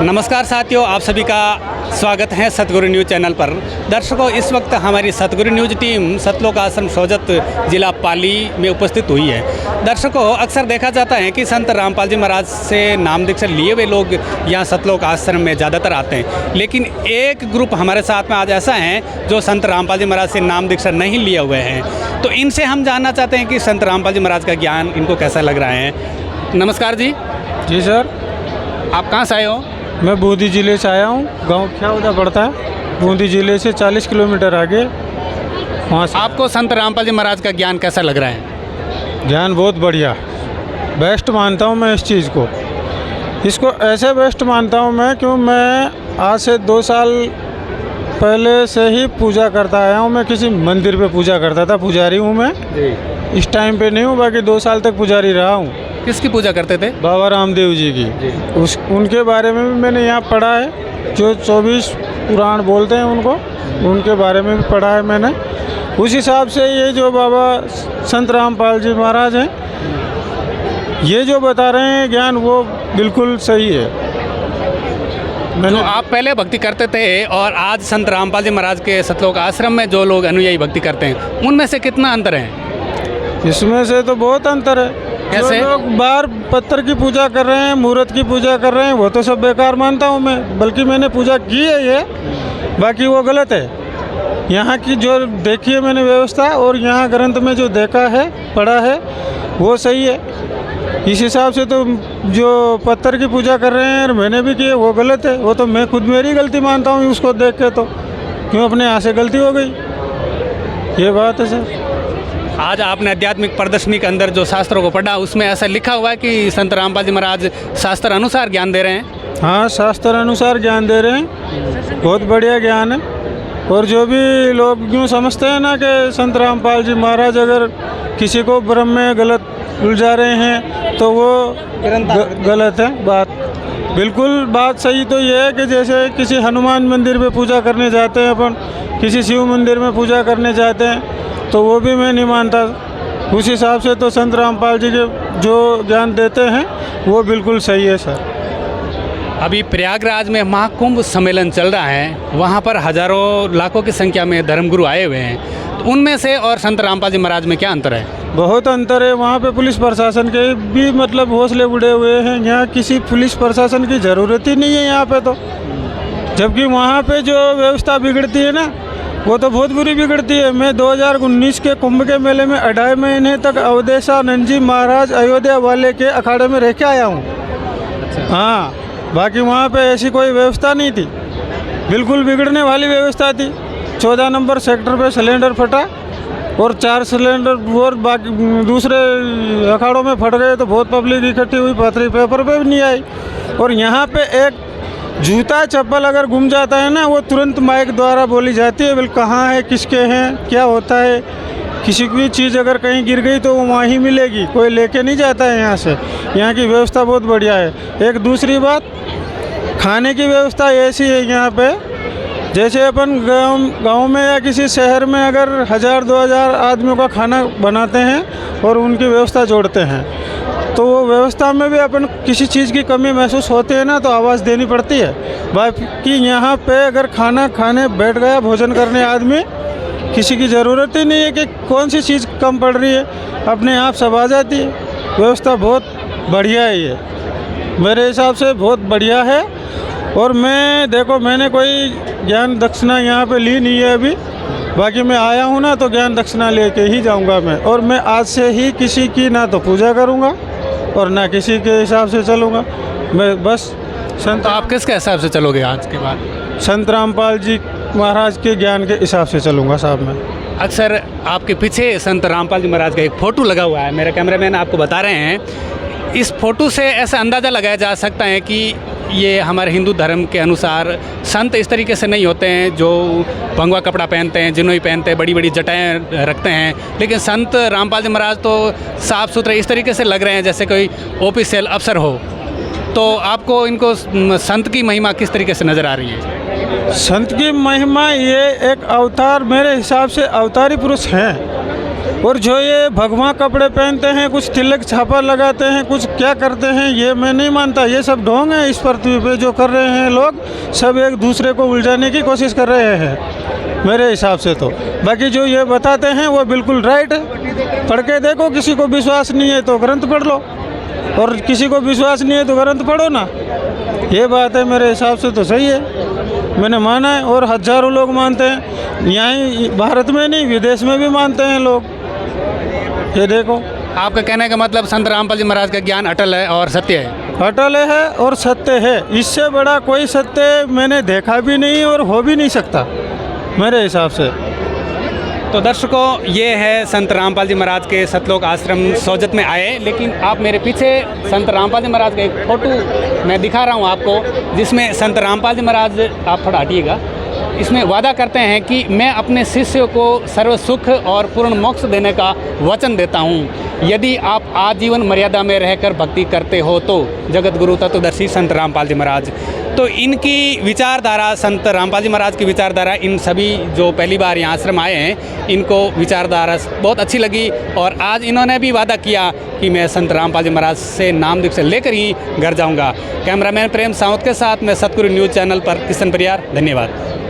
नमस्कार साथियों, आप सभी का स्वागत है सतगुरु न्यूज़ चैनल पर। दर्शकों, इस वक्त हमारी सतगुरु न्यूज़ टीम सतलोक आश्रम सोजत जिला पाली में उपस्थित हुई है। दर्शकों, अक्सर देखा जाता है कि संत रामपाल जी महाराज से नाम दीक्षा लिए हुए लोग यहाँ सतलोक आश्रम में ज़्यादातर आते हैं, लेकिन एक ग्रुप हमारे साथ में आज ऐसा है जो संत रामपाल जी महाराज से नाम दीक्षा नहीं लिए हुए हैं। तो इनसे हम जानना चाहते हैं कि संत रामपाल जी महाराज का ज्ञान इनको कैसा लग रहा है। नमस्कार जी। जी सर। आप कहाँ से आए हो? मैं बूंदी ज़िले से आया हूँ। गांव ख्याउदा पड़ता है, बूंदी ज़िले से 40 किलोमीटर आगे, वहाँ से। आपको संत रामपाल जी महाराज का ज्ञान कैसा लग रहा है? ज्ञान बहुत बढ़िया, बेस्ट मानता हूँ मैं इस चीज़ को। इसको ऐसे बेस्ट मानता हूँ मैं, क्यों मैं आज से 2 साल पहले से ही पूजा करता आया हूँ। मैं किसी मंदिर पे पूजा करता था, पुजारी हूँ मैं। इस टाइम पे नहीं हूँ, बाकी 2 साल तक पुजारी रहा हूँ। किसकी पूजा करते थे? बाबा रामदेव जी की। उनके बारे में भी मैंने यहाँ पढ़ा है, जो 24 पुराण बोलते हैं उनको, उनके बारे में भी पढ़ा है मैंने। उस हिसाब से ये जो बाबा संत रामपाल जी महाराज हैं, ये जो बता रहे हैं ज्ञान, वो बिल्कुल सही है। तो आप पहले भक्ति करते थे और आज संत रामपाल जी महाराज के सतलोक आश्रम में जो लोग अनुयायी भक्ति करते हैं, उनमें से कितना अंतर है? इसमें से तो बहुत अंतर है। कैसे? जो लोग बाहर पत्थर की पूजा कर रहे हैं, मूर्त की पूजा कर रहे हैं, वो तो सब बेकार मानता हूँ मैं। बल्कि मैंने पूजा की है ये, बाकी वो गलत है। यहाँ की जो देखी है मैंने व्यवस्था, और यहाँ ग्रंथ में जो देखा है, पढ़ा है, वो सही है। इस हिसाब से तो जो पत्थर की पूजा कर रहे हैं, मैंने भी की है, वो गलत है। वो तो मैं खुद मेरी गलती मानता हूँ उसको देख के, तो क्यों अपने यहाँ से गलती हो गई, ये बात है सर। आज आपने आध्यात्मिक प्रदर्शनी के अंदर जो शास्त्रों को पढ़ा, उसमें ऐसा लिखा हुआ है कि संत रामपाल जी महाराज शास्त्र अनुसार ज्ञान दे रहे हैं। हाँ, शास्त्र अनुसार ज्ञान दे रहे हैं, बहुत बढ़िया ज्ञान है। और जो भी लोग यूँ समझते हैं ना कि संत रामपाल जी महाराज अगर किसी को ब्रह्म में गलत उलझा रहे हैं, तो वो गलत है बात। बिल्कुल बात सही तो ये है कि जैसे किसी हनुमान मंदिर में पूजा करने जाते हैं अपन, किसी शिव मंदिर में पूजा करने जाते हैं, तो वो भी मैं नहीं मानता। उस हिसाब से तो संत रामपाल जी के जो ज्ञान देते हैं वो बिल्कुल सही है सर। अभी प्रयागराज में महाकुंभ सम्मेलन चल रहा है, वहाँ पर हजारों लाखों की संख्या में धर्मगुरु आए हुए हैं। तो उनमें से और संत रामपाल जी महाराज में क्या अंतर है? बहुत अंतर है। वहाँ पे पुलिस प्रशासन के भी मतलब हौसले उड़े हुए हैं। यहाँ किसी पुलिस प्रशासन की ज़रूरत ही नहीं है यहाँ पे तो। जबकि वहाँ पे जो व्यवस्था बिगड़ती है ना, वो तो बहुत बुरी बिगड़ती है। मैं 2019 के कुंभ के मेले में 2.5 महीने तक अवधेशानंद जी महाराज अयोध्या वाले के अखाड़े में रह के आया हूँ। हाँ, बाकी वहाँ पे ऐसी कोई व्यवस्था नहीं थी, बिल्कुल बिगड़ने वाली व्यवस्था थी। 14 नंबर सेक्टर पे सिलेंडर फटा और 4 सिलेंडर और बाकी दूसरे अखाड़ों में फट गए, तो बहुत पब्लिक इकट्ठी हुई, पथरी पेपर पे भी नहीं आई। और यहाँ पे एक जूता चप्पल अगर गुम जाता है ना, वो तुरंत माइक द्वारा बोली जाती है, बिल कहाँ है, किसके हैं, क्या होता है। किसी की चीज़ अगर कहीं गिर गई तो वो वहाँ ही मिलेगी, कोई लेके नहीं जाता है यहाँ से। यहाँ की व्यवस्था बहुत बढ़िया है। एक दूसरी बात, खाने की व्यवस्था ऐसी है यहाँ पे, जैसे अपन गांव में या किसी शहर में अगर 1000-2000 आदमियों का खाना बनाते हैं और उनकी व्यवस्था जोड़ते हैं, तो वो व्यवस्था में भी अपन किसी चीज़ की कमी महसूस होती है ना, तो आवाज़ देनी पड़ती है। बाकी यहाँ पे अगर खाना खाने बैठ गया, भोजन करने आदमी, किसी की ज़रूरत ही नहीं है कि कौन सी चीज़ कम पड़ रही है, अपने आप सब आ जाती है। व्यवस्था बहुत बढ़िया है, ये मेरे हिसाब से बहुत बढ़िया है। और मैं देखो, मैंने कोई ज्ञान दक्षिणा यहाँ पे ली नहीं है अभी। बाकी मैं आया हूँ ना, तो ज्ञान दक्षिणा लेके ही जाऊँगा मैं। और मैं आज से ही किसी की ना तो पूजा करूँगा और ना किसी के हिसाब से चलूँगा। मैं बस संत। तो आप किसके हिसाब से चलोगे आज के बाद? संत रामपाल जी महाराज के ज्ञान के हिसाब से चलूँगा साहब मैं। अक्सर आपके पीछे संत रामपाल जी महाराज का एक फ़ोटो लगा हुआ है, मेरे कैमरामैन आपको बता रहे हैं। इस फ़ोटो से ऐसा अंदाज़ा लगाया जा सकता है कि ये हमारे हिंदू धर्म के अनुसार संत इस तरीके से नहीं होते हैं जो भंगवा कपड़ा पहनते हैं, जिनोई पहनते हैं, बड़ी बड़ी जटाएं रखते हैं। लेकिन संत रामपाल जी महाराज तो साफ़ सुथरे इस तरीके से लग रहे हैं जैसे कोई ऑफिशियल अफसर हो। तो आपको इनको संत की महिमा किस तरीके से नज़र आ रही है? संत की महिमा, ये एक अवतार, मेरे हिसाब से अवतारी पुरुष हैं। और जो ये भगवा कपड़े पहनते हैं, कुछ तिलक छापा लगाते हैं, कुछ क्या करते हैं, ये मैं नहीं मानता। ये सब ढोंग है इस पृथ्वी पे जो कर रहे हैं लोग, सब एक दूसरे को उलझाने की कोशिश कर रहे हैं मेरे हिसाब से तो। बाकी जो ये बताते हैं वो बिल्कुल राइट है। पढ़ के देखो, किसी को विश्वास नहीं है तो ग्रंथ पढ़ लो, और किसी को विश्वास नहीं है तो ग्रंथ पढ़ो ना। ये बात है, मेरे हिसाब से तो सही है, मैंने माना है। और हज़ारों लोग मानते हैं, यहाँ भारत में नहीं विदेश में भी मानते हैं लोग। ये देखो, आपका कहने का मतलब संत रामपाल जी महाराज का ज्ञान अटल है और सत्य है। अटल है और सत्य है। इससे बड़ा कोई सत्य मैंने देखा भी नहीं और हो भी नहीं सकता मेरे हिसाब से। तो दर्शकों, ये है संत रामपाल जी महाराज के सतलोक आश्रम सोजत में आए, लेकिन आप मेरे पीछे संत रामपाल जी महाराज का एक फ़ोटो मैं दिखा रहा हूँ आपको, जिसमें संत रामपाल जी महाराज, आप थोड़ा हटिएगा, इसमें वादा करते हैं कि मैं अपने शिष्यों को सर्व सुख और पूर्ण मोक्ष देने का वचन देता हूँ यदि आप आजीवन मर्यादा में रहकर भक्ति करते हो तो। जगत गुरु तत्वदर्शी संत रामपाल जी महाराज। तो इनकी विचारधारा, संत रामपाल जी महाराज की विचारधारा, इन सभी जो पहली बार यहाँ आश्रम आए हैं, इनको विचारधारा बहुत अच्छी लगी। और आज इन्होंने भी वादा किया कि मैं संत रामपाल जी महाराज से नाम दीक्षा लेकर ही घर जाऊँगा। कैमरामैन प्रेम सावंत के साथ मैं सतगुरु न्यूज़ चैनल पर किशन परियार, धन्यवाद।